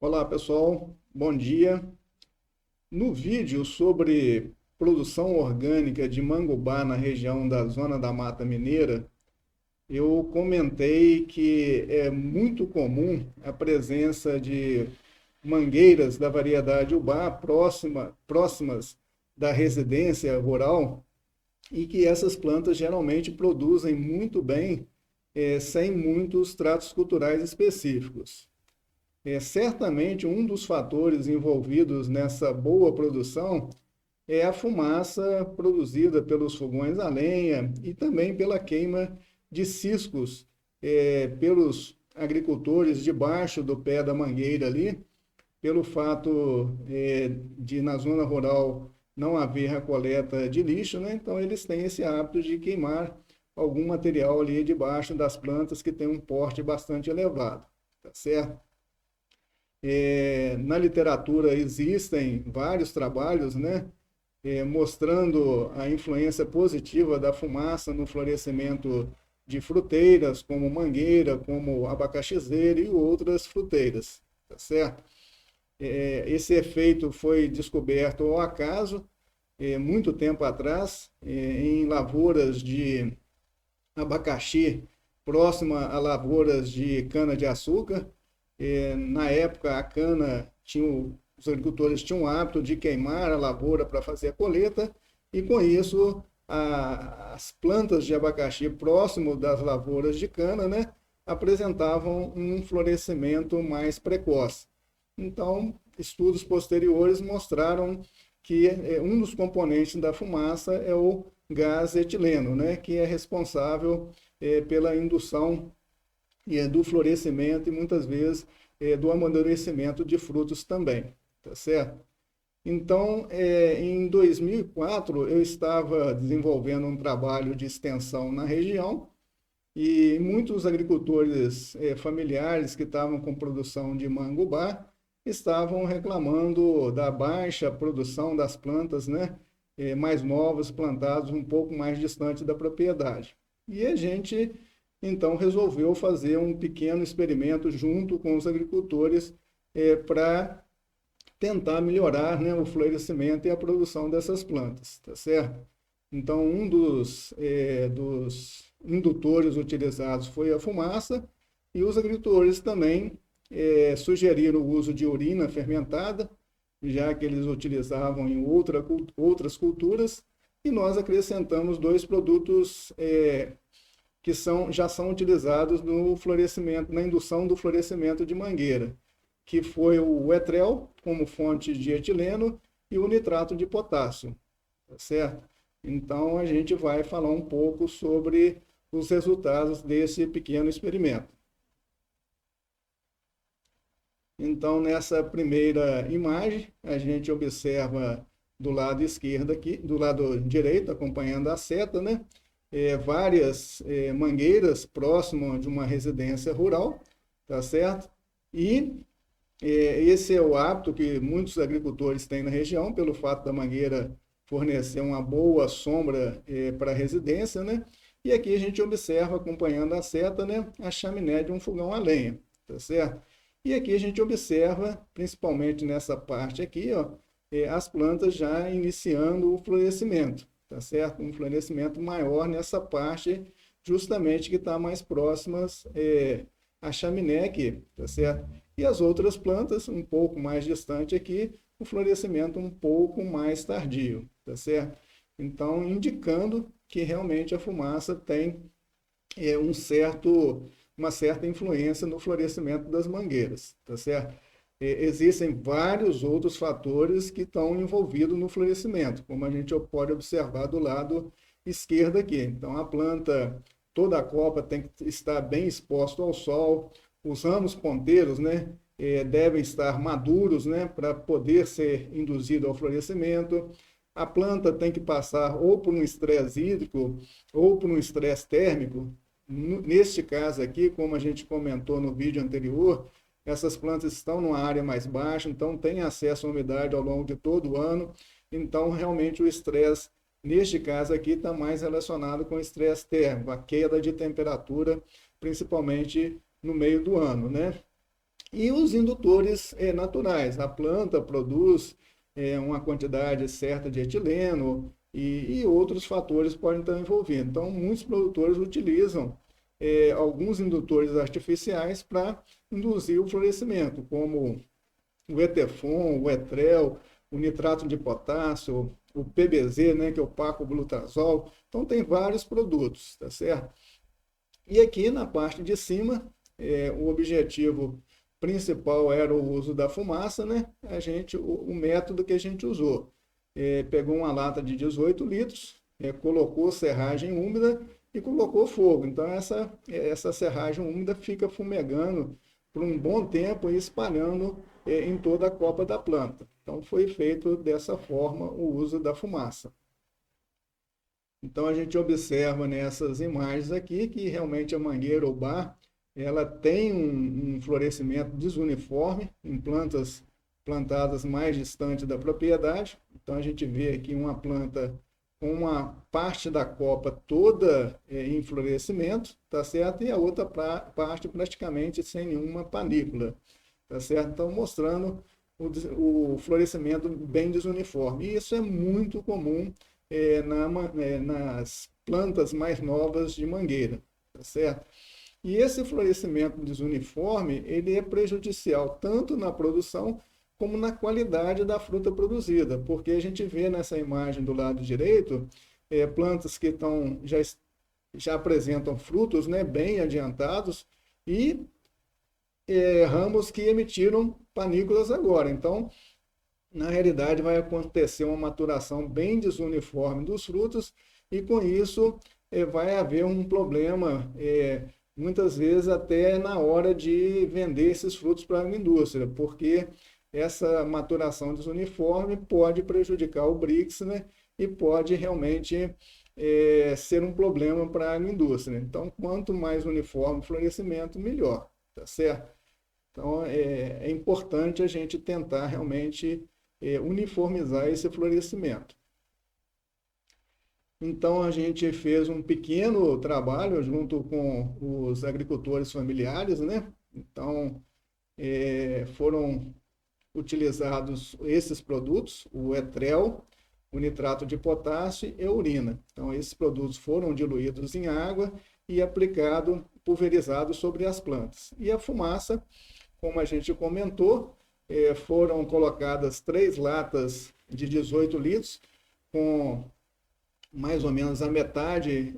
Olá pessoal, bom dia. No vídeo sobre produção orgânica de mangubá na região da Zona da Mata Mineira, eu comentei que é muito comum a presença de mangueiras da variedade ubá próximas da residência rural e que essas plantas geralmente produzem muito bem, sem muitos tratos culturais específicos. Certamente um dos fatores envolvidos nessa boa produção é a fumaça produzida pelos fogões a lenha e também pela queima de ciscos pelos agricultores debaixo do pé da mangueira ali, pelo fato de na zona rural não haver a coleta de lixo, né? Então eles têm esse hábito de queimar algum material ali debaixo das plantas que tem um porte bastante elevado, tá certo? Na literatura existem vários trabalhos, né, mostrando a influência positiva da fumaça no florescimento de fruteiras, como mangueira, como abacaxizeira e outras fruteiras, tá certo? Esse efeito foi descoberto ao acaso, muito tempo atrás, em lavouras de abacaxi próxima a lavouras de cana-de-açúcar. Na época, a cana, os agricultores tinham o hábito de queimar a lavoura para fazer a colheita, e com isso, as plantas de abacaxi próximo das lavouras de cana, né, apresentavam um florescimento mais precoce. Então, estudos posteriores mostraram que um dos componentes da fumaça é o gás etileno, né, que é responsável pela indução do florescimento e muitas vezes do amadurecimento de frutos também, tá certo? Então, em 2004, eu estava desenvolvendo um trabalho de extensão na região e muitos agricultores familiares que estavam com produção de mangubá estavam reclamando da baixa produção das plantas, né, mais novas, plantadas um pouco mais distante da propriedade. E a gente então resolveu fazer um pequeno experimento junto com os agricultores para tentar melhorar, né, o florescimento e a produção dessas plantas, tá certo? Então, um dos indutores utilizados foi a fumaça, e os agricultores também sugeriram o uso de urina fermentada, já que eles utilizavam em outras culturas, e nós acrescentamos dois produtos que já são utilizados no florescimento, na indução do florescimento de mangueira, que foi o etrel como fonte de etileno e o nitrato de potássio, tá certo? Então a gente vai falar um pouco sobre os resultados desse pequeno experimento. Então nessa primeira imagem a gente observa do lado esquerdo aqui, do lado direito, acompanhando a seta, né? Várias mangueiras próximo de uma residência rural, tá certo? E esse é o hábito que muitos agricultores têm na região, pelo fato da mangueira fornecer uma boa sombra para a residência, né? E aqui a gente observa, acompanhando a seta, né, a chaminé de um fogão a lenha, tá certo? E aqui a gente observa, principalmente nessa parte aqui, ó, as plantas já iniciando o florescimento, tá certo? Um florescimento maior nessa parte, justamente que está mais próximas à chaminé aqui, tá certo? E as outras plantas, um pouco mais distante aqui, o florescimento um pouco mais tardio, tá certo? Então, indicando que realmente a fumaça tem uma certa influência no florescimento das mangueiras, tá certo? Existem vários outros fatores que estão envolvidos no florescimento, como a gente pode observar do lado esquerdo aqui. Então, a planta, toda a copa tem que estar bem exposta ao sol, os ramos ponteiros, né, devem estar maduros, né, para poder ser induzido ao florescimento. A planta tem que passar ou por um estresse hídrico ou por um estresse térmico. Neste caso aqui, como a gente comentou no vídeo anterior, essas plantas estão numa área mais baixa, então tem acesso à umidade ao longo de todo o ano. Então, realmente, o estresse, neste caso aqui, está mais relacionado com o estresse térmico, a queda de temperatura, principalmente no meio do ano, né? E os indutores naturais. A planta produz uma quantidade certa de etileno e outros fatores podem estar envolvidos. Então, muitos produtores utilizam alguns indutores artificiais para induzir o florescimento, como o Etefon, o Etrel, o nitrato de potássio, o PBZ, né, que é o pacoglutazol. Então, tem vários produtos, tá certo? E aqui na parte de cima, o objetivo principal era o uso da fumaça, né? O método que a gente usou. Pegou uma lata de 18 litros, colocou serragem úmida e colocou fogo. Então, essa serragem úmida fica fumegando por um bom tempo e espalhando em toda a copa da planta. Então, foi feito dessa forma o uso da fumaça. Então a gente observa nessas imagens aqui que realmente a mangueira ou bar, ela tem um florescimento desuniforme em plantas plantadas mais distante da propriedade. Então a gente vê aqui uma planta com uma parte da copa toda em florescimento, tá certo? E a outra parte praticamente sem nenhuma panícula, tá certo? Então mostrando o florescimento bem desuniforme. E isso é muito comum nas plantas mais novas de mangueira, tá certo? E esse florescimento desuniforme, ele é prejudicial tanto na produção como na qualidade da fruta produzida, porque a gente vê nessa imagem do lado direito plantas que já apresentam frutos, né, bem adiantados e ramos que emitiram panículas agora. Então, na realidade, vai acontecer uma maturação bem desuniforme dos frutos e, com isso, vai haver um problema, muitas vezes até na hora de vender esses frutos para a indústria, porque essa maturação desuniforme pode prejudicar o BRICS, né? E pode realmente ser um problema para a indústria. Então, quanto mais uniforme o florescimento, melhor, tá certo? Então, é importante a gente tentar realmente uniformizar esse florescimento. Então, a gente fez um pequeno trabalho junto com os agricultores familiares, né? Então, foram utilizados esses produtos, o Etrel, o nitrato de potássio e a urina. Então, esses produtos foram diluídos em água e aplicado, pulverizado sobre as plantas. E a fumaça, como a gente comentou, foram colocadas 3 latas de 18 litros, com mais ou menos a metade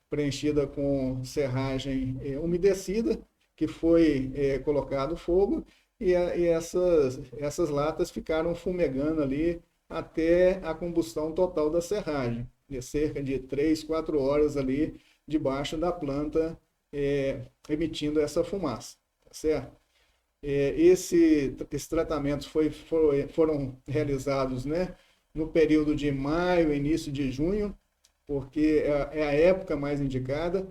preenchida com serragem umedecida, que foi colocado fogo, e essas latas ficaram fumegando ali até a combustão total da serragem, de cerca de 3, 4 horas ali debaixo da planta, emitindo essa fumaça, tá certo? Esses tratamentos foram realizados, né, no período de maio, início de junho, porque é a época mais indicada,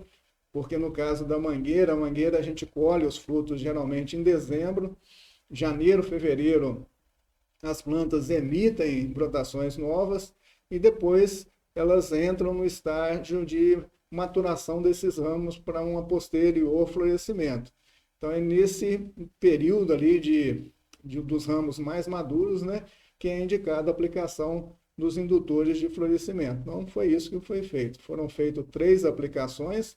porque no caso da mangueira, a mangueira a gente colhe os frutos geralmente em dezembro, janeiro, fevereiro, as plantas emitem brotações novas e depois elas entram no estágio de maturação desses ramos para um posterior florescimento. Então, é nesse período ali dos ramos mais maduros, né, que é indicada a aplicação dos indutores de florescimento. Então, foi isso que foi feito. Foram feitas 3 aplicações,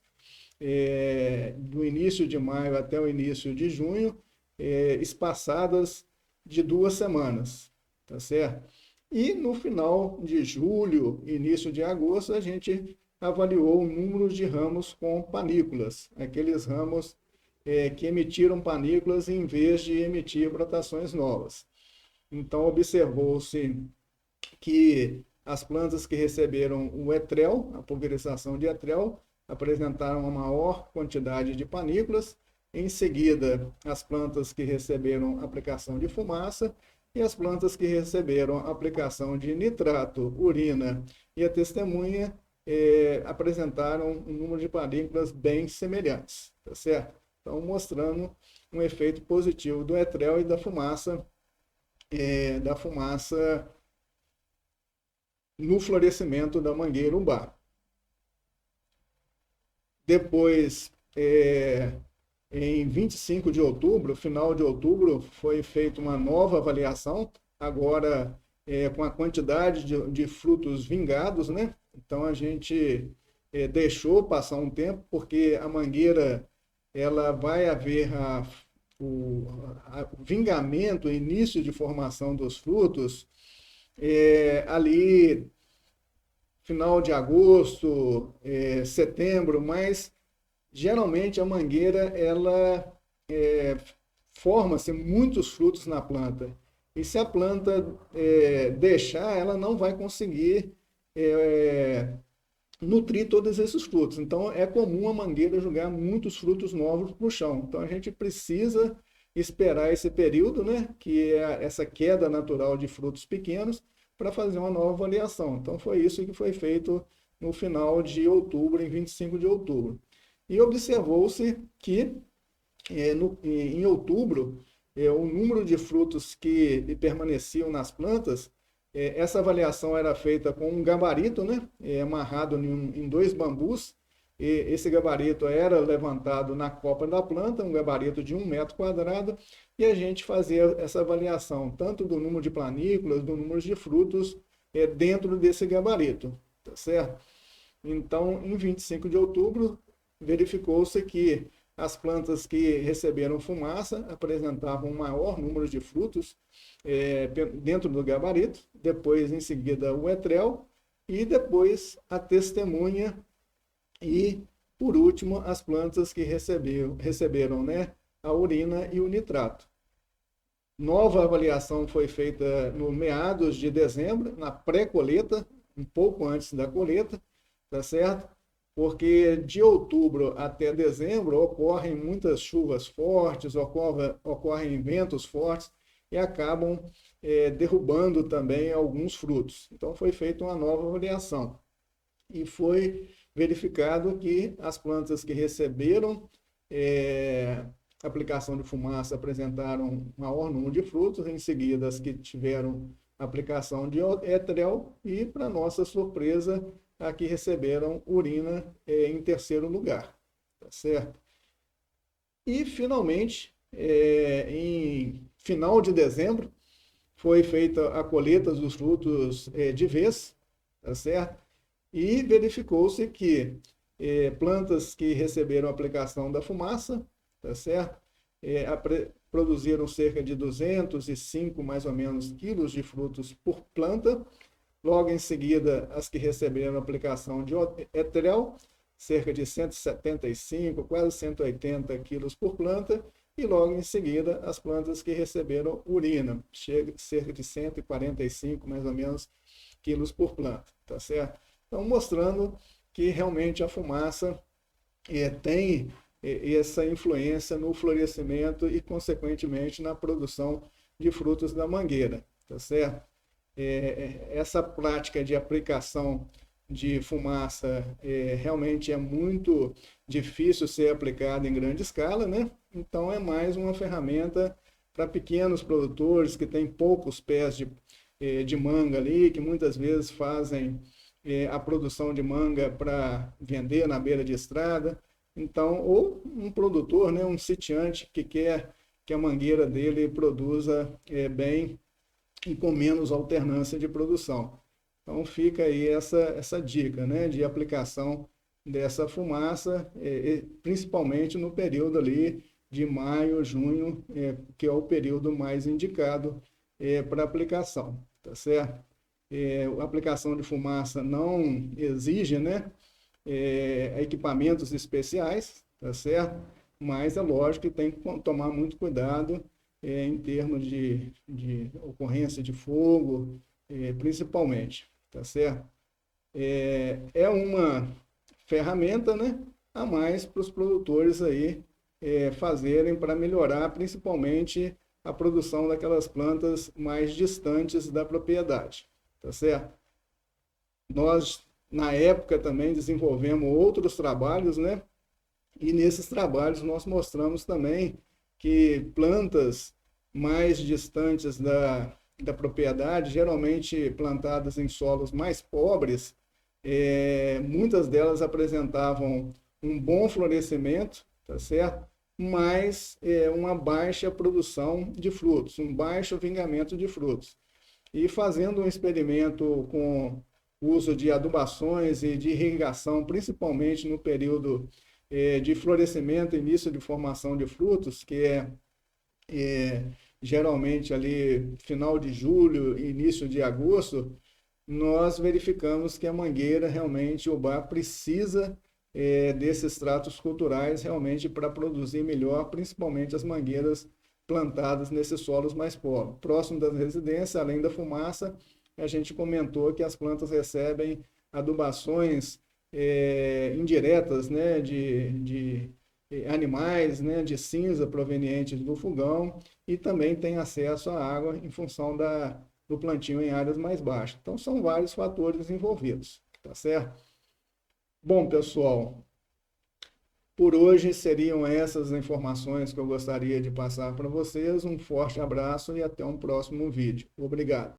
do início de maio até o início de junho, espaçadas de 2 semanas, tá certo? E no final de julho, início de agosto, a gente avaliou o número de ramos com panículas, aqueles ramos que emitiram panículas em vez de emitir brotações novas. Então, observou-se que as plantas que receberam o Etrel, a pulverização de Etrel, apresentaram uma maior quantidade de panículas. Em seguida, as plantas que receberam aplicação de fumaça e as plantas que receberam aplicação de nitrato, urina e a testemunha apresentaram um número de panículas bem semelhantes, tá certo? Então, mostrando um efeito positivo do Etrel e da fumaça no florescimento da mangueira umbá. Depois, Em 25 de outubro, final de outubro, foi feita uma nova avaliação, agora com a quantidade de frutos vingados, né? Então a gente deixou passar um tempo, porque a mangueira, ela vai haver o vingamento, o início de formação dos frutos, ali final de agosto, setembro, mas geralmente a mangueira, ela forma-se muitos frutos na planta. E se a planta deixar, ela não vai conseguir nutrir todos esses frutos. Então é comum a mangueira jogar muitos frutos novos para o chão. Então a gente precisa esperar esse período, né, que é essa queda natural de frutos pequenos, para fazer uma nova avaliação. Então foi isso que foi feito no final de outubro, em 25 de outubro. E observou-se que em outubro, o número de frutos que permaneciam nas plantas, essa avaliação era feita com um gabarito, né, amarrado em dois bambus. E esse gabarito era levantado na copa da planta, um gabarito de 1 metro quadrado, e a gente fazia essa avaliação, tanto do número de planículas, do número de frutos dentro desse gabarito, tá certo? Então, em 25 de outubro, verificou-se que as plantas que receberam fumaça apresentavam um maior número de frutos dentro do gabarito, depois, em seguida, o etrel, e depois a testemunha, e, por último, as plantas que receberam, né, a urina e o nitrato. Nova avaliação foi feita no meados de dezembro, na pré-colheita, um pouco antes da colheita, tá certo? Porque de outubro até dezembro ocorrem muitas chuvas fortes, ocorrem ventos fortes e acabam derrubando também alguns frutos. Então foi feita uma nova avaliação e foi verificado que as plantas que receberam aplicação de fumaça apresentaram maior número de frutos, em seguida as que tiveram aplicação de etrel e, para nossa surpresa, a que receberam urina em terceiro lugar, tá certo? E, finalmente, em final de dezembro, foi feita a colheita dos frutos de vez, tá certo? E verificou-se que plantas que receberam aplicação da fumaça, tá certo? Produziram cerca de 205, mais ou menos, quilos de frutos por planta. Logo em seguida, as que receberam aplicação de etrel, cerca de 175, quase 180 quilos por planta. E logo em seguida, as plantas que receberam urina, cerca de 145, mais ou menos, quilos por planta, tá certo? Então, mostrando que realmente a fumaça tem essa influência no florescimento e, consequentemente, na produção de frutos da mangueira, tá certo? Essa prática de aplicação de fumaça realmente é muito difícil ser aplicada em grande escala, né? Então é mais uma ferramenta para pequenos produtores que têm poucos pés de manga ali, que muitas vezes fazem a produção de manga para vender na beira de estrada. Então, ou um produtor, né, um sitiante que quer que a mangueira dele produza bem e com menos alternância de produção. Então fica aí essa dica, né, de aplicação dessa fumaça, principalmente no período ali de maio, junho, que é o período mais indicado para aplicação, tá certo? A aplicação de fumaça não exige, né, equipamentos especiais, tá certo? Mas é lógico que tem que tomar muito cuidado em termos de ocorrência de fogo, principalmente, tá certo? É uma ferramenta, né, a mais para os produtores aí fazerem para melhorar principalmente a produção daquelas plantas mais distantes da propriedade, tá certo? Nós, na época, também desenvolvemos outros trabalhos, né? E nesses trabalhos nós mostramos também que plantas mais distantes da propriedade, geralmente plantadas em solos mais pobres, muitas delas apresentavam um bom florescimento, tá certo? mais uma baixa produção de frutos, um baixo vingamento de frutos. E fazendo um experimento com o uso de adubações e de irrigação, principalmente no período de florescimento, início de formação de frutos, que é geralmente ali final de julho, início de agosto, nós verificamos que a mangueira realmente, o bar precisa desses tratos culturais realmente para produzir melhor, principalmente as mangueiras plantadas nesses solos mais pobres. Próximo das residências, além da fumaça, a gente comentou que as plantas recebem adubações indiretas, né, de animais, né, de cinza provenientes do fogão, e também tem acesso à água em função do plantio em áreas mais baixas. Então, são vários fatores envolvidos, tá certo? Bom, pessoal, por hoje seriam essas informações que eu gostaria de passar para vocês. Um forte abraço e até um próximo vídeo. Obrigado.